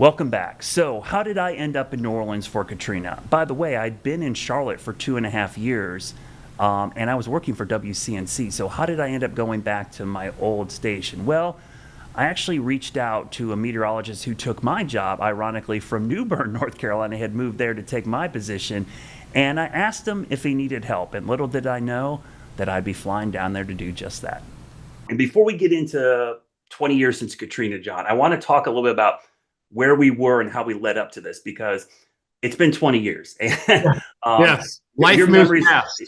Welcome back. So, how did I end up in New Orleans for Katrina? By the way, I'd been in Charlotte for 2.5 years, and I was working for WCNC. So, how did I end up going back to my old station? Well, I actually reached out to a meteorologist who took my job, ironically, from New Bern, North Carolina, had moved there to take my position. And I asked him if he needed help. And little did I know that I'd be flying down there to do just that. And before we get into 20 years since Katrina, John, I want to talk a little bit about where we were and how we led up to this because it's been 20 years. And Yes, your life moves memories, fast.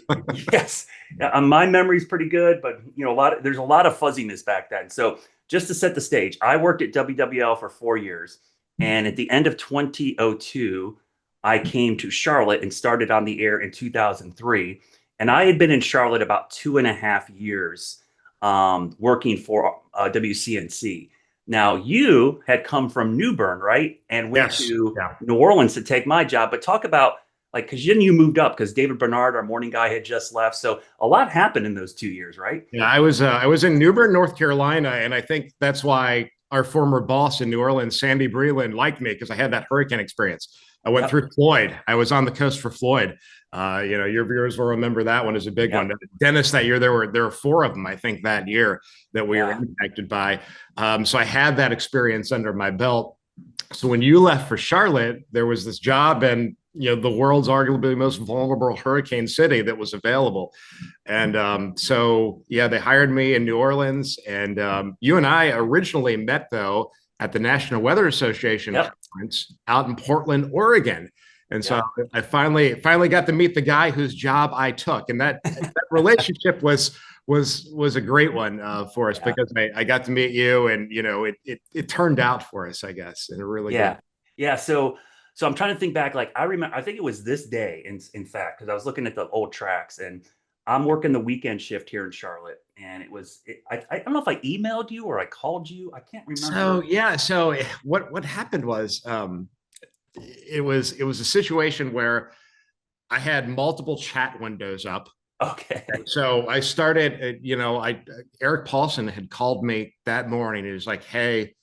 yes, my memory's pretty good, but there's a lot of fuzziness back then. So just to set the stage, I worked at WWL for 4 years. And at the end of 2002, I came to Charlotte and started on the air in 2003. And I had been in Charlotte about 2.5 years working for WCNC. Now, you had come from New Bern, right? And went Yes, to yeah. New Orleans to take my job. But talk about like, because then you moved up because David Bernard, our morning guy, had just left. So a lot happened in those 2 years, right? Yeah, I was in New Bern, North Carolina, and I think that's why our former boss in New Orleans, Sandy Breland, liked me because I had that hurricane experience. I went Yep. through Floyd. I was on the coast for Floyd. Your viewers will remember that one as a big one. Yep. Dennis, that year there were four of them, I think, that year that we were Yeah. impacted by. So I had that experience under my belt. So when you left for Charlotte, there was this job and the world's arguably most vulnerable hurricane city that was available. And so, yeah, they hired me in New Orleans. And you and I originally met, though, at the National Weather Association Yep. conference out in Portland, Oregon. And so Yeah. I finally got to meet the guy whose job I took. And that relationship was a great one for us Yeah. because I got to meet you and it turned out for us, I guess, in a really good. Yeah. Yeah. So I'm trying to think back. Like I remember, I think it was this day, in fact, because I was looking at the old tracks, and I'm working the weekend shift here in Charlotte, and I don't know if I emailed you or I called you. I can't So remember. yeah, so what happened was it was a situation where I had multiple chat windows up. Okay. So I started, I Eric Paulson had called me that morning. He was like, "Hey,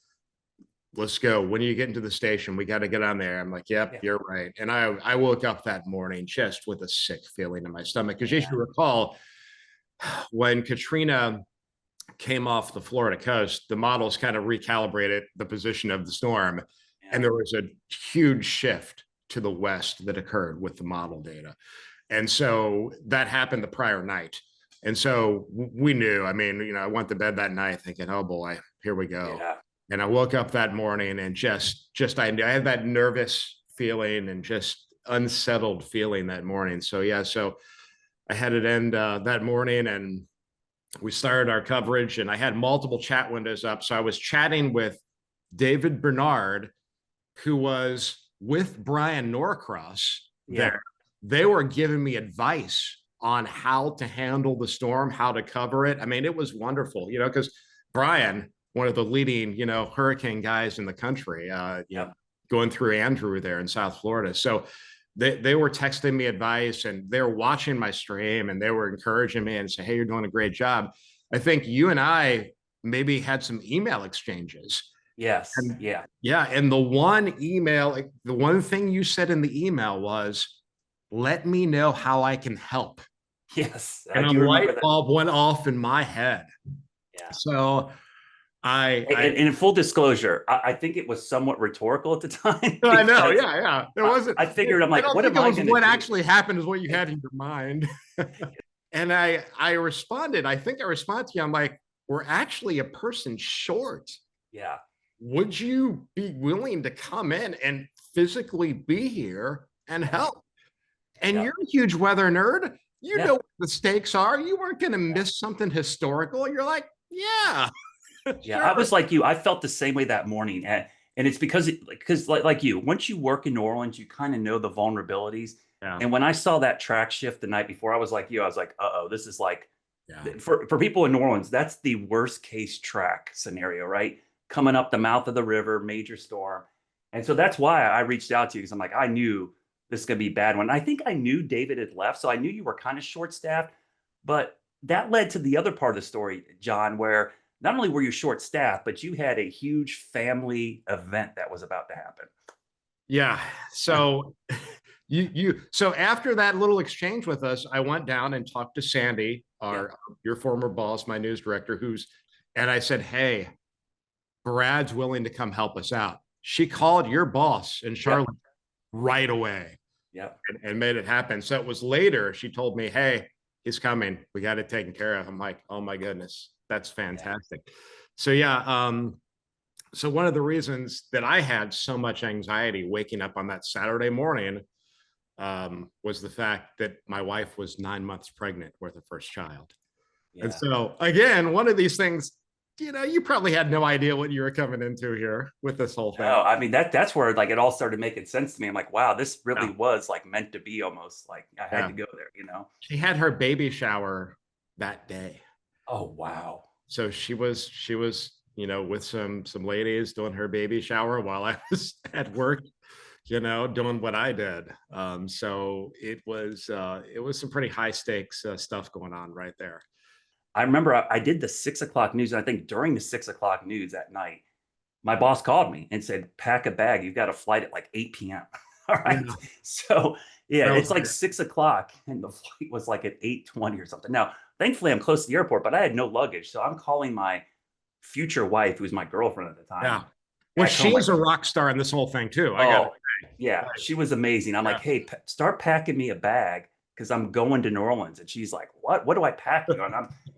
let's go. When you get into the station, we got to get on there." I'm like, "Yep, Yeah. you're right." And I woke up that morning just with a sick feeling in my stomach because, as Yeah. you recall, when Katrina came off the Florida coast, the models kind of recalibrated the position of the storm, and Yeah. there was a huge shift to the west that occurred with the model data. And so that happened the prior night. And so we knew, I mean, I went to bed that night thinking, oh boy, here we go. Yeah. And I woke up that morning and I had that nervous feeling and just unsettled feeling that morning. So yeah, so I had it end that morning and we started our coverage and I had multiple chat windows up. So I was chatting with David Bernard, who was with Brian Norcross Yeah. there. They were giving me advice on how to handle the storm, how to cover it. I mean, it was wonderful, because Brian, one of the leading, hurricane guys in the country, Yep. going through Andrew there in South Florida. So they were texting me advice and they were watching my stream and they were encouraging me and say, "Hey, you're doing a great job." I think you and I maybe had some email exchanges. Yes. And Yeah. yeah, and the one thing you said in the email was, "Let me know how I can help." Yes. I And a do remember light that. bulb went off in my head. Yeah. So I And, I and in full disclosure, I think it was somewhat rhetorical at the time I know, because yeah, yeah. It I, wasn't. I figured I'm I like, don't what think am it I was going to what do? actually happened is what you had in your mind. And I responded. I think I responded to you. I'm like, "We're actually a person short. Yeah. Would you be willing to come in and physically be here and Yep. help?" And Yep. you're a huge weather nerd. You know Yeah. what the stakes are. You weren't going to Yeah. miss something historical. You're like, "Yeah, Yeah, I sure." was like you. I felt the same way that morning, and it's because like you, once you work in New Orleans, you kind of know the vulnerabilities. Yeah, And when I saw that track shift the night before, I was like you. I was like, "Uh-oh, this is like yeah, for people in New Orleans, that's the worst case track scenario, right? Coming up the mouth of the river, major storm." And so that's why I reached out to you because I'm like, I knew this is gonna be a bad one. I think I knew David had left, so I knew you were kind of short staffed, but that led to the other part of the story, John, where not only were you short staffed, but you had a huge family event that was about to happen. Yeah. So so after that little exchange with us, I went down and talked to Sandy, Yeah. your former boss, my news director, and I said, hey, Brad's willing to come help us out. She called your boss in Yep. Charlotte right away Yep. and made it happen. So it was later she told me, hey, he's coming. We got it taken care of. I'm like, oh my goodness, that's Yeah. fantastic. So yeah, so one of the reasons that I had so much anxiety waking up on that Saturday morning was the fact that my wife was 9 months pregnant with her first child. And Yeah. so again, one of these things, you probably had no idea what you were coming into here with this whole thing. No, I mean that's where like it all started making sense to me. I'm like, wow, this really Yeah, was like meant to be almost. Like I had yeah. to go there. She had her baby shower that day. Oh wow. So she was, with some ladies doing her baby shower while I was at work, doing what I did. So it was some pretty high stakes stuff going on right there. I remember I did the 6 o'clock news, and I think during the 6 o'clock news that night, my boss called me and said, "Pack a bag. You've got a flight at like 8 p.m." All right. Yeah. So yeah, Well, it's like 6 o'clock, and the flight was like at 8:20 or something. Now, thankfully, I'm close to the airport, but I had no luggage, so I'm calling my future wife, who's my girlfriend at the time, yeah. Well, back home. she Like, is a rock star in this whole thing too. I got to oh, yeah, say. she was amazing. I'm Yeah. like, "Hey, start packing me a bag because I'm going to New Orleans." And she's like, "What? What do I pack you?" And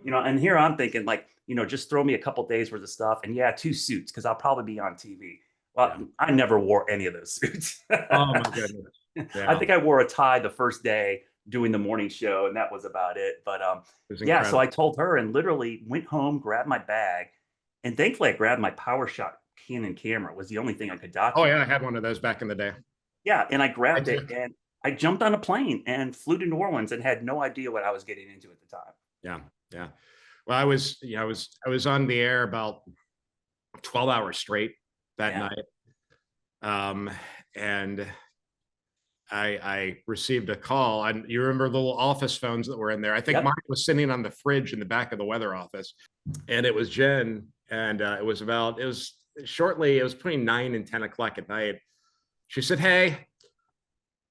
and here I'm thinking like, just throw me a couple days worth of stuff, and yeah, 2 suits because I'll probably be on TV. Well, Yeah. I never wore any of those suits. Oh my goodness. I Yeah. think I wore a tie the first day doing the morning show, and that was about it. But It was yeah, so I incredible. told her and literally went home, grabbed my bag, and thankfully I grabbed my PowerShot Canon camera. It was the only thing I could Oh yeah, document. I had one of those back in the day. Yeah, and I I grabbed it did. and I jumped on a plane and flew to New Orleans and had no idea what I was getting into at the time. Yeah. Yeah. Well, I was on the air about 12 hours straight that Yeah. night. Um, and I received a call. And you remember the little office phones that were in there? I think mine Yep. was sitting on the fridge in the back of the weather office, and it was Jen. And it was between 9 and 10 o'clock at night. She said, "Hey,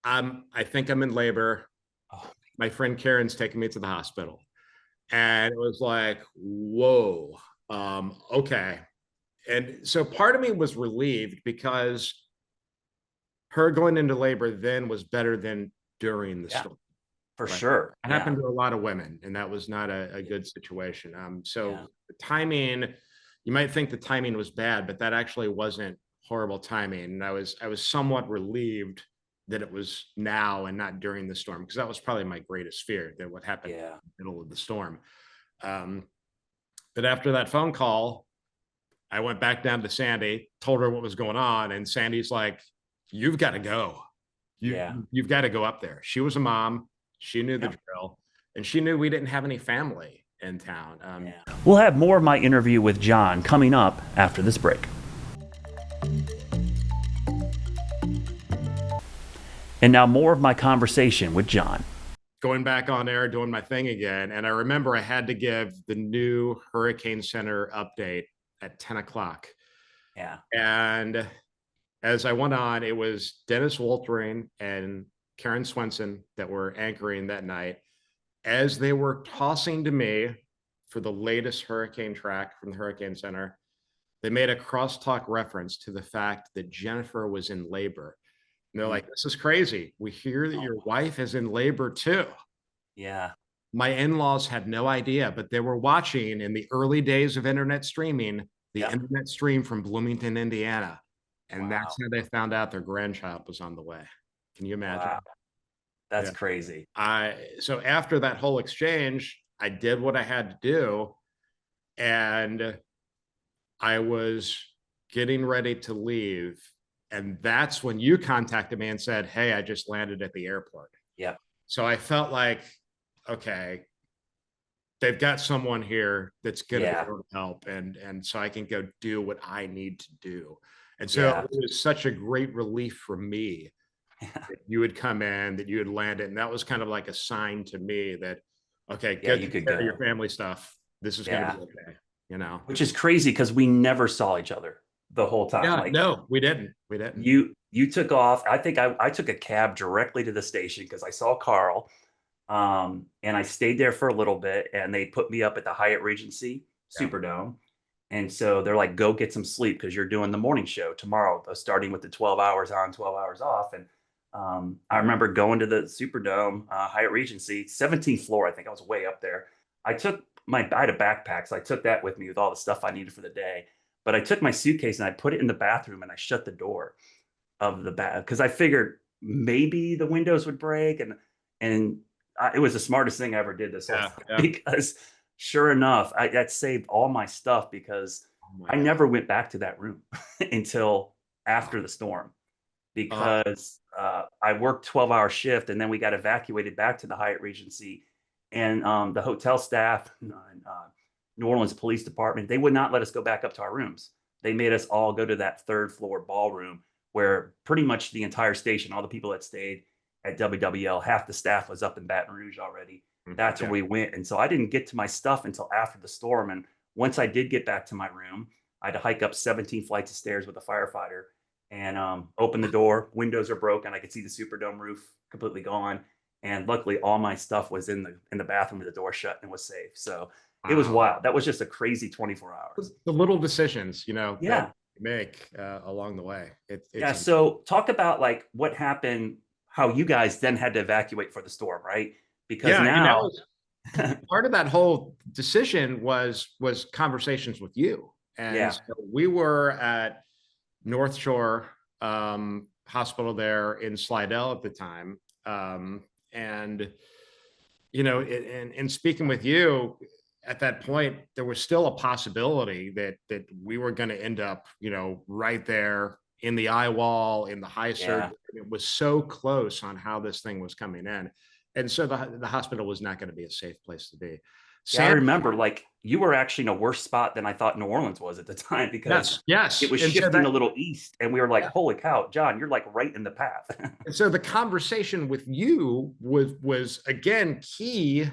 I think I'm in labor. Oh, My friend Karen's taking me to the hospital." And it was like, whoa, okay. And so part of me was relieved because her going into labor then was better than during the yeah, storm. for Right. sure. It Yeah. happened to a lot of women, and that was not a Yeah. good situation. Yeah. So the timing, you might think the timing was bad, but that actually wasn't horrible timing. And I was somewhat relieved that it was now and not during the storm, because that was probably my greatest fear, that what happened Yeah. in the middle of the storm. Um, but after that phone call, I went back down to Sandy, told her what was going on, and Sandy's like, "You've got to go. Yeah. You've got to go up there." She was a mom. She knew the Yep. drill, and she knew we didn't have any family in town. Yeah. We'll have more of my interview with John coming up after this break. And now more of my conversation with John. Going back on air, doing my thing again, and I remember I had to give the new Hurricane Center update at 10 o'clock. Yeah. And as I went on, it was Dennis Woltering and Karen Swenson that were anchoring that night. As they were tossing to me for the latest hurricane track from the Hurricane Center, they made a crosstalk reference to the fact that Jennifer was in labor. And they're Mm. like, "This is crazy. We hear that your Oh, wife is in labor too." yeah. My in-laws had no idea, but they were watching in the early days of internet streaming, the Yep. internet stream from Bloomington, Indiana. And that's Wow. how they found out their grandchild was on the way. Can you imagine? Wow. That's Yeah. crazy. So after that whole exchange, I did what I had to do, and I was getting ready to leave. And that's when you contacted me and said, "Hey, I just landed at the airport." Yep. So I felt like, okay, they've got someone here that's going to be Yeah. able to help, and so I can go do what I need to do. And so Yeah. it was such a great relief for me Yeah. that you had come in, that you had landed, and that was kind of like a sign to me that, okay, Yeah. go You take could care of your go. family stuff. This is going to Yeah. be okay. you know. Which is crazy because we never saw each other the whole time. Yeah, Like no, we didn't. We didn't. you took off. I think I took a cab directly to the station because I saw Carl. And I stayed there for a little bit and they put me up at the Hyatt Regency Yeah. Superdome. And so they're like, go get some sleep because you're doing the morning show tomorrow, starting with the 12 hours on, 12 hours off. And I remember going to the Superdome, Hyatt Regency, 17th floor. I think I was way up there. I had a backpack, so I took that with me with all the stuff I needed for the day. But I took my suitcase and I put it in the bathroom and I shut the door of the bath because I figured maybe the windows would break and it was the smartest thing I ever did this whole Yeah. time Yeah. because sure enough, that saved all my stuff because Oh my I God. never went back to that room until after the storm Oh, because I worked 12-hour shift and then we got evacuated back to the Hyatt Regency and the hotel staff and New Orleans Police Department, they would not let us go back up to our rooms. They made us all go to that third floor ballroom where pretty much the entire station, all the people that stayed at WWL, half the staff was up in Baton Rouge already. That's where yeah. we went. And so I didn't get to my stuff until after the storm. And once I did get back to my room, I had to hike up 17 flights of stairs with a firefighter and open the door. Windows are broken. I could see the Superdome roof completely gone. And luckily, all my stuff was in the bathroom with the door shut and was safe. So it was Wow. wild. That was just a crazy 24 hours. The little decisions, you know, that Yeah. you make along the way. Yeah. It's So talk about like what happened, how you guys then had to evacuate for the storm, right? Because yeah, and that now, was part of that whole decision was conversations with you. And yeah, so we were at North Shore Hospital there in Slidell at the time. And you know, and speaking with you at that point, there was still a possibility that we were going to end up, you know, right there in the eye wall, in the high surgery. yeah. It was so close on how this thing was coming in. And so the hospital was not going to be a safe place to be. Yeah, I Sam, remember like you were actually in a worse spot than I thought New Orleans was at the time because yes, it yes. was And so shifting that, a little east and we were like, holy cow, John, you're like right in the path. and so the conversation with you was again key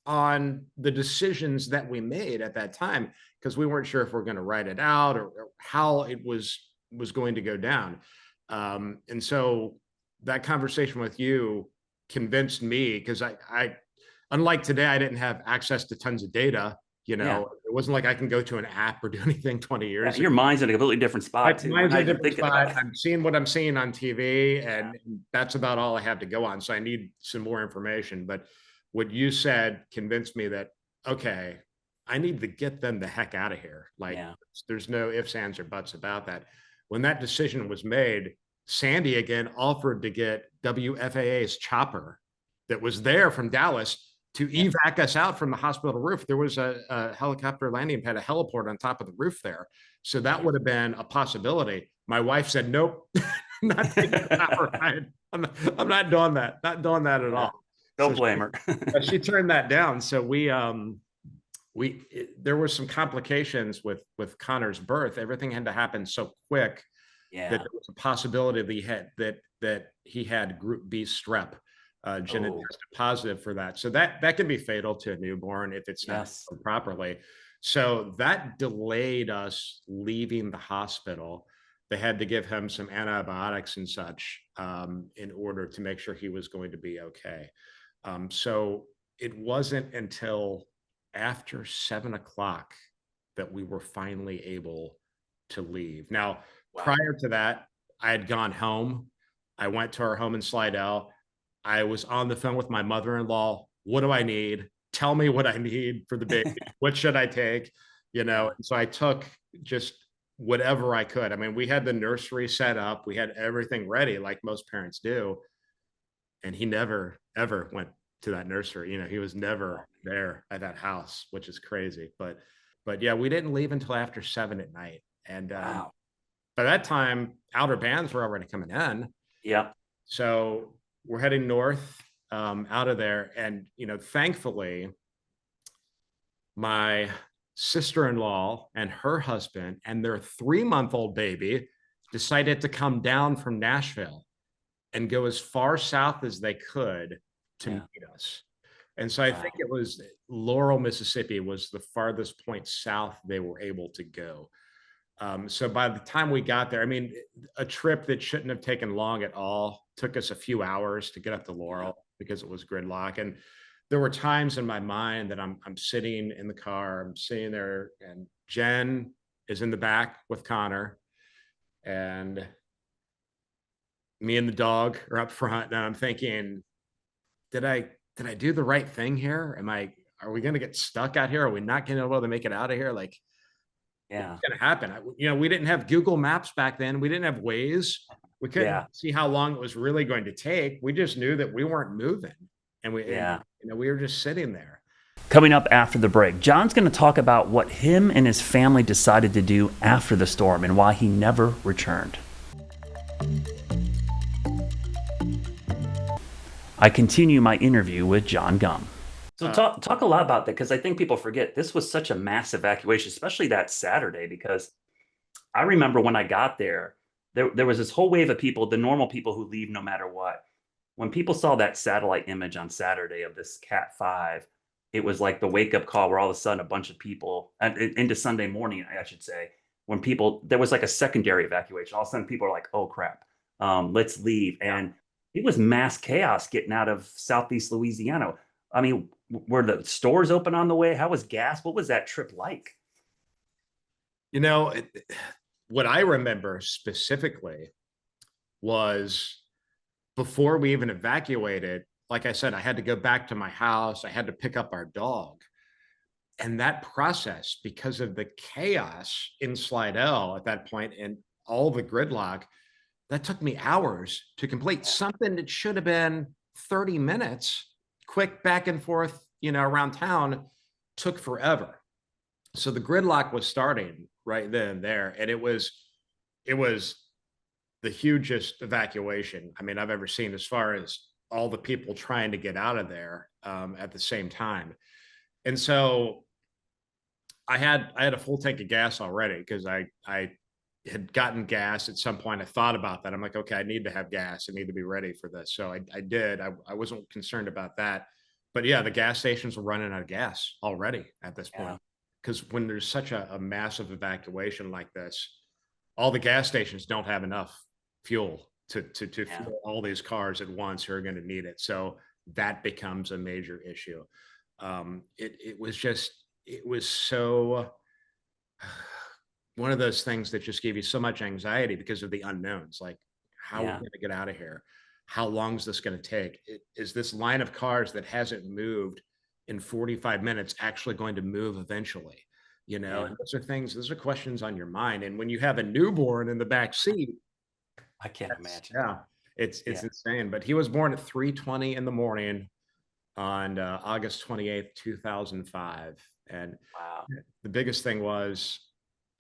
on the decisions that we made at that time because we weren't sure if we're going to write it out or how it was going to go down. And so that conversation with you convinced me because I unlike today, I didn't have access to tons of data. You Yeah. know, it wasn't like I can go to an app or do anything 20 Yeah. years ago. Your mind's in a completely different spot too. We're Mine's not in a even different thinking about spot. it. I'm seeing what I'm seeing on TV, Yeah. and that's about all I have to go on. So I need some more information. But what you said convinced me that, okay, I need to get them the heck out of here. Like, Yeah. there's no ifs, ands, or buts about that. When that decision was made, Sandy again offered to get WFAA's chopper that was there from Dallas to Yeah. evac us out from the hospital roof. There was a helicopter landing pad, a heliport on top of the roof there. So that would have been a possibility. My wife said, nope, not taking the power ride. I'm not doing that. Not doing that at Yeah. all. So Don't blame her. she turned that down. So there were some complications with Connor's birth. Everything had to happen so quick that Yeah. there was a possibility that he had group B strep. Jenna Oh, tested positive for that. So that can be fatal to a newborn if it's not yes. done properly. So that delayed us leaving the hospital. They had to give him some antibiotics and such in order to make sure he was going to be okay. So it wasn't until after 7 o'clock that we were finally able to leave. Now, Wow. prior to that, I had gone home. I went to our home in Slidell. I was on the phone with my mother-in-law. What do I need? Tell me what I need for the baby. What should I take? You know, Yeah. and so I took just whatever I could. I mean, we had the nursery set up. We had everything ready like most parents do. And he never, ever went to that nursery. You know, he was never there at that house, which is crazy. But yeah, we didn't leave until after 7 at night. And Wow. by that time, outer bands were already coming in. Yeah. So we're heading north out of there. And, you know, thankfully, my sister-in-law and her husband and their 3-month-old baby decided to come down from Nashville and go as far south as they could to Yeah. meet us. And so I think Wow. it was Laurel, Mississippi was the farthest point south they were able to go. So by the time we got there, I mean, a trip that shouldn't have taken long at all took us a few hours to get up to Yeah. Laurel because it was gridlock. And there were times in my mind that I'm sitting in the car, I'm sitting there, and Jen is in the back with Connor, and me and the dog are up front. And I'm thinking, did I did I do the right thing here? Are we gonna get stuck out here? Are we not gonna be able to make it out of here? Like, Yeah. what's gonna happen? We didn't have Google Maps back then. We didn't have Waze. We couldn't Yeah. see how long it was really going to take. We just knew that we weren't moving, and Yeah. we were just sitting there. Coming up after the break, John's going to talk about what him and his family decided to do after the storm and why he never returned. I continue my interview with John Gumm. So talk a lot about that, because I think people forget this was such a mass evacuation, especially that Saturday. Because I remember when I got there, there was this whole wave of people, the normal people who leave no matter what. When people saw that satellite image on Saturday of this Cat 5, it was like the wake up call where all of a sudden a bunch of people, and into Sunday morning, I should say, when people, there was like a secondary evacuation. All of a sudden people are like, oh crap, let's leave. And it was mass chaos getting out of Southeast Louisiana. I mean, were the stores open on the way? How was gas? What was that trip like? You know, what I remember specifically was before we even evacuated, like I said, I had to go back to my house. I had to pick up our dog. And that process, because of the chaos in Slidell at that point and all the gridlock, that took me hours to complete something that should have been 30 minutes, quick back and forth, around town, took forever. So the gridlock was starting right then and there. And it was the hugest evacuation I mean I've ever seen, as far as all the people trying to get out of there at the same time. And so I had a full tank of gas already, because I had gotten gas at some point. I thought about that. I'm like, okay, I need to have gas. I need to be ready for this. So I did. I wasn't concerned about that. But yeah, the gas stations were running out of gas already at this Yeah. point. Because when there's such a massive evacuation like this, all the gas stations don't have enough fuel to Yeah. fuel all these cars at once who are going to need it. So that becomes a major issue. It was so one of those things that just gave you so much anxiety because of the unknowns. Like, how are we Yeah. going to get out of here? How long is this going to take? Is this line of cars that hasn't moved in 45 minutes actually going to move eventually? Yeah. And those are questions on your mind. And when you have a newborn in the back seat, I can't imagine. yeah, it's Yeah. insane. But he was born at 3:20 in the morning on August 28th, 2005. And Wow. the biggest thing was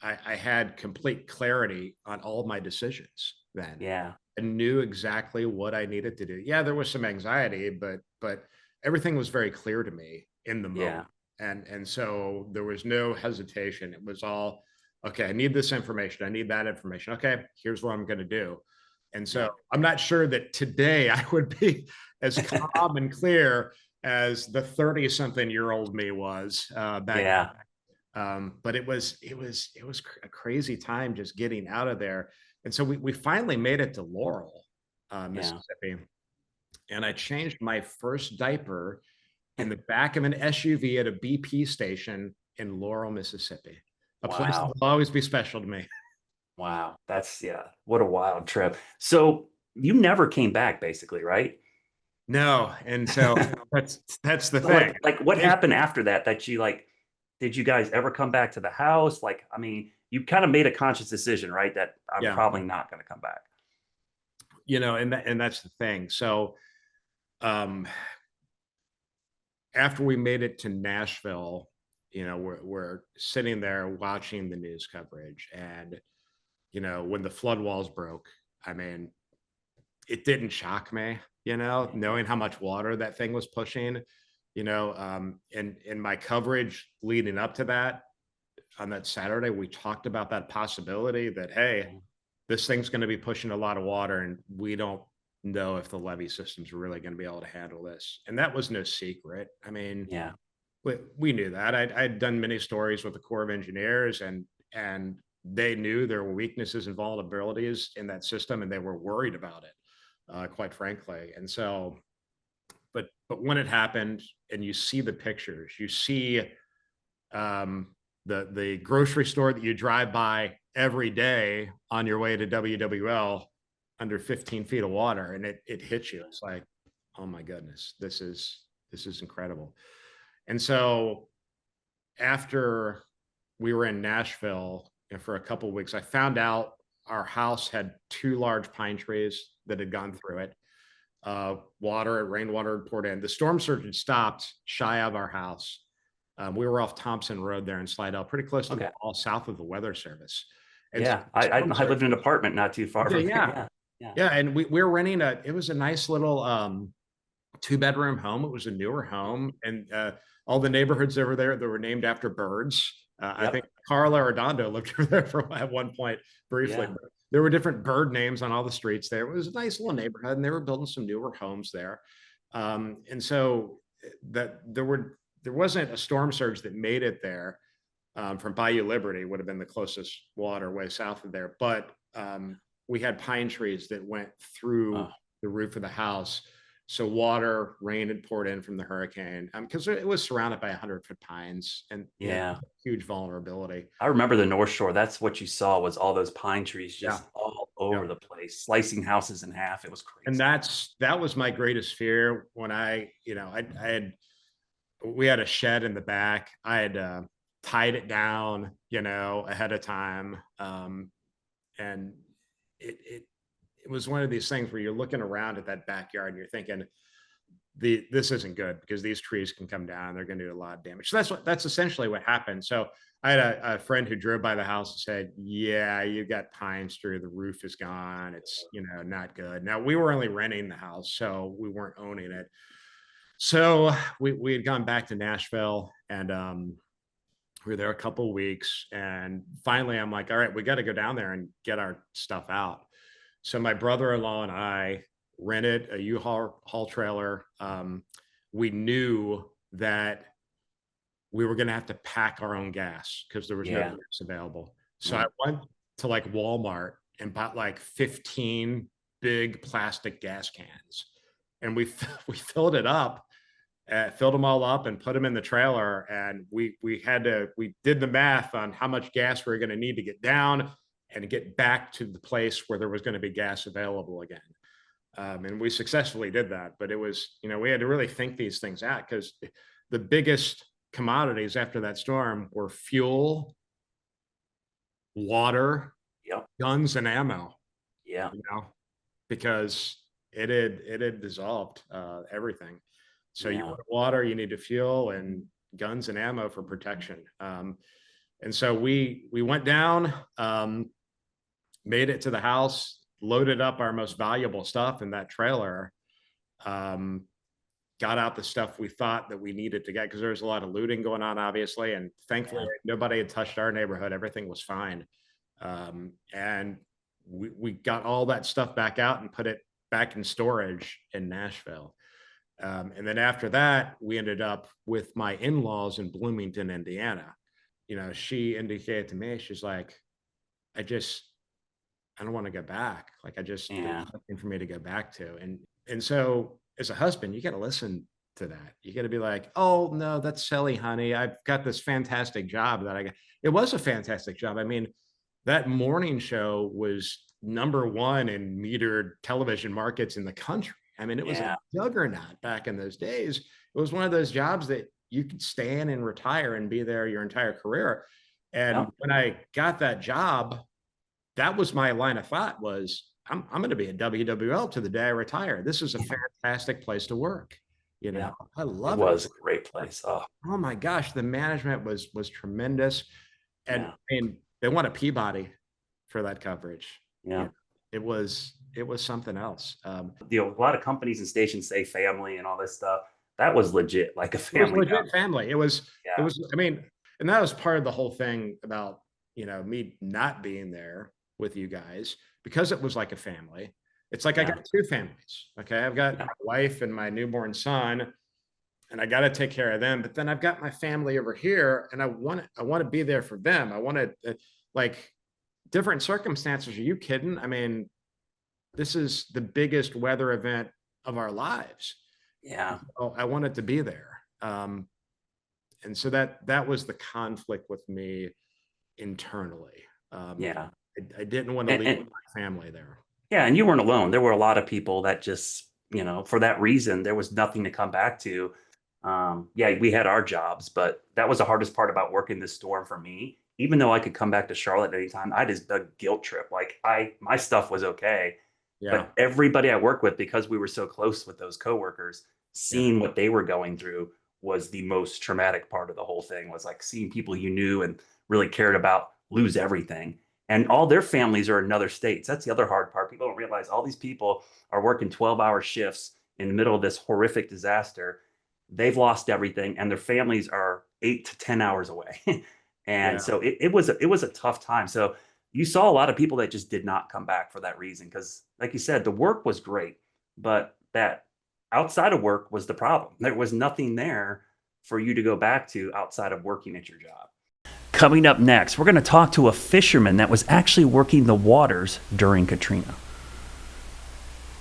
I had complete clarity on all of my decisions then. Yeah. I knew exactly what I needed to do. Yeah, there was some anxiety, but everything was very clear to me in the moment. Yeah. And so there was no hesitation. It was all, okay, I need this information. I need that information. Okay, here's what I'm going to do. And so Yeah. I'm not sure that today I would be as calm and clear as the 30-something-year-old me was back. Yeah. But it was a crazy time just getting out of there. And so we finally made it to Laurel, Yeah. Mississippi. And I changed my first diaper in the back of an SUV at a BP station in Laurel, Mississippi, a place that Wow. will always be special to me. Wow. That's, yeah. What a wild trip. So you never came back, basically, right? No, and so that's the So thing. like what happened after that, that you like, did you guys ever come back to the house? Like, I mean, you kind of made a conscious decision, right? That I'm Yeah, probably not going to come back. and that's the thing. So um after we made it to Nashville, we're sitting there watching the news coverage, and when the flood walls broke, I mean, it didn't shock me, knowing how much water that thing was pushing, and in my coverage leading up to that on that Saturday, we talked about that possibility that, hey, Yeah. this thing's going to be pushing a lot of water, and we don't know if the levee systems were really going to be able to handle this. And that was no secret. I mean, Yeah. we knew that. I'd done many stories with the Corps of Engineers, and they knew there were weaknesses and vulnerabilities in that system, and they were worried about it, quite frankly. And so, but when it happened, and you see the pictures, you see the grocery store that you drive by every day on your way to WWL under 15 feet of water, and it hits you. It's like, oh my goodness, this is incredible. And so after we were in Nashville, for a couple of weeks, I found out our house had two large pine trees that had gone through it. Rainwater had poured in. The storm surge had stopped shy of our house. We were off Thompson Road there in Slidell, pretty close to the Okay. wall, south of the Weather Service. And so Yeah. the storm I surge, lived in an apartment not too far yeah, from there. yeah, Yeah. Yeah. yeah. And we were renting it was a nice little two-bedroom home. It was a newer home, and all the neighborhoods over there that were named after birds. I think Yep. Carla Redondo lived over there for at one point briefly. Yeah. But there were different bird names on all the streets there. It was a nice little neighborhood, and they were building some newer homes there. And so that there wasn't a storm surge that made it there. From Bayou Liberty would have been the closest water way south of there, but we had pine trees that went through Oh, the roof of the house. So water, rain had poured in from the hurricane because it was surrounded by 100-foot pines, and yeah. huge vulnerability. I remember the North Shore. That's what you saw was all those pine trees Yeah, just all yeah. over the place, slicing houses in half. It was And crazy. that was my greatest fear when we had a shed in the back. I had tied it down, ahead of time. And it was one of these things where you're looking around at that backyard and you're thinking, this isn't good because these trees can come down. They're going to do a lot of damage. So that's essentially what happened. So I had a friend who drove by the house and said, "Yeah, you've got pines through. The roof is gone. It's not good." Now we were only renting the house, so we weren't owning it. So we had gone back to Nashville, and we were there a couple of weeks, and finally I'm like, all right, we got to go down there and get our stuff out. So my brother-in-law and I rented a U-Haul trailer. We knew that we were going to have to pack our own gas because there was no Yeah. gas available. So I Mm. went to like Walmart and bought like 15 big plastic gas cans, and we filled it up, filled them all up and put them in the trailer. And we did the math on how much gas we were going to need to get down and get back to the place where there was going to be gas available again. And we successfully did that. But it was, we had to really think these things out because the biggest commodities after that storm were fuel, water, Yep. guns, and ammo, Yeah. because it had dissolved everything. So you Yeah. want water, you need to fuel, and guns and ammo for protection. And so we went down, made it to the house, loaded up our most valuable stuff in that trailer, got out the stuff we thought that we needed to get because there was a lot of looting going on, obviously, and thankfully Yeah. nobody had touched our neighborhood. Everything was fine, and we got all that stuff back out and put it back in storage in Nashville. And then after that, we ended up with my in-laws in Bloomington, Indiana. She indicated to me, she's like, I don't want to go back. Like, there's Yeah. nothing for me to go back to. And so as a husband, you got to listen to that. You got to be like, oh no, that's silly, honey. I've got this fantastic job that I got. It was a fantastic job. I mean, that morning show was #1 in metered television markets in the country. I mean, it was a Yeah. juggernaut back in those days. It was one of those jobs that you could stay in and retire and be there your entire career. And Yep. when I got that job, that was my line of thought was, I'm going to be at WWL to the day I retire. This is a fantastic place to work. Yeah. I It love it. was a great place. Oh, Oh my gosh, the management was tremendous. And yeah. I mean, they won a Peabody for that coverage. Yeah. It was something else. A lot of companies and stations say family and all this stuff. That was legit, like a It was family down legit family. It there. was, I mean, and that was part of the whole thing about, me not being there with you guys because it was like a family. It's like I Yeah. got two families. Okay. I've got Yeah. my wife and my newborn son, and I got to take care of them. But then I've got my family over here, and I want to be there for them. I want to like different circumstances. Are you kidding? I mean, this is the biggest weather event of our lives. Yeah. Oh, I wanted to be there. And so that was the conflict with me internally. Yeah. I didn't want to And, leave and my family there. yeah, and you weren't alone. There were a lot of people that just, for that reason, there was nothing to come back to. Yeah, we had our jobs, but that was the hardest part about working this storm for me. Even though I could come back to Charlotte anytime, I just a guilt trip. Like my stuff was okay, Yeah, but everybody I worked with, because we were so close with those coworkers, yeah, seeing what they were going through was the most traumatic part of the whole thing. Was like seeing people you knew and really cared about lose everything, and all their families are in other states. That's the other hard part. People don't realize all these people are working 12-hour shifts in the middle of this horrific disaster. They've lost everything, and their families are 8 to 10 hours away. And yeah. so it was a tough time. So you saw a lot of people that just did not come back for that reason. Because, like you said, the work was great, but that outside of work was the problem. There was nothing there for you to go back to outside of working at your job. Coming up next, we're going to talk to a fisherman that was actually working the waters during Katrina.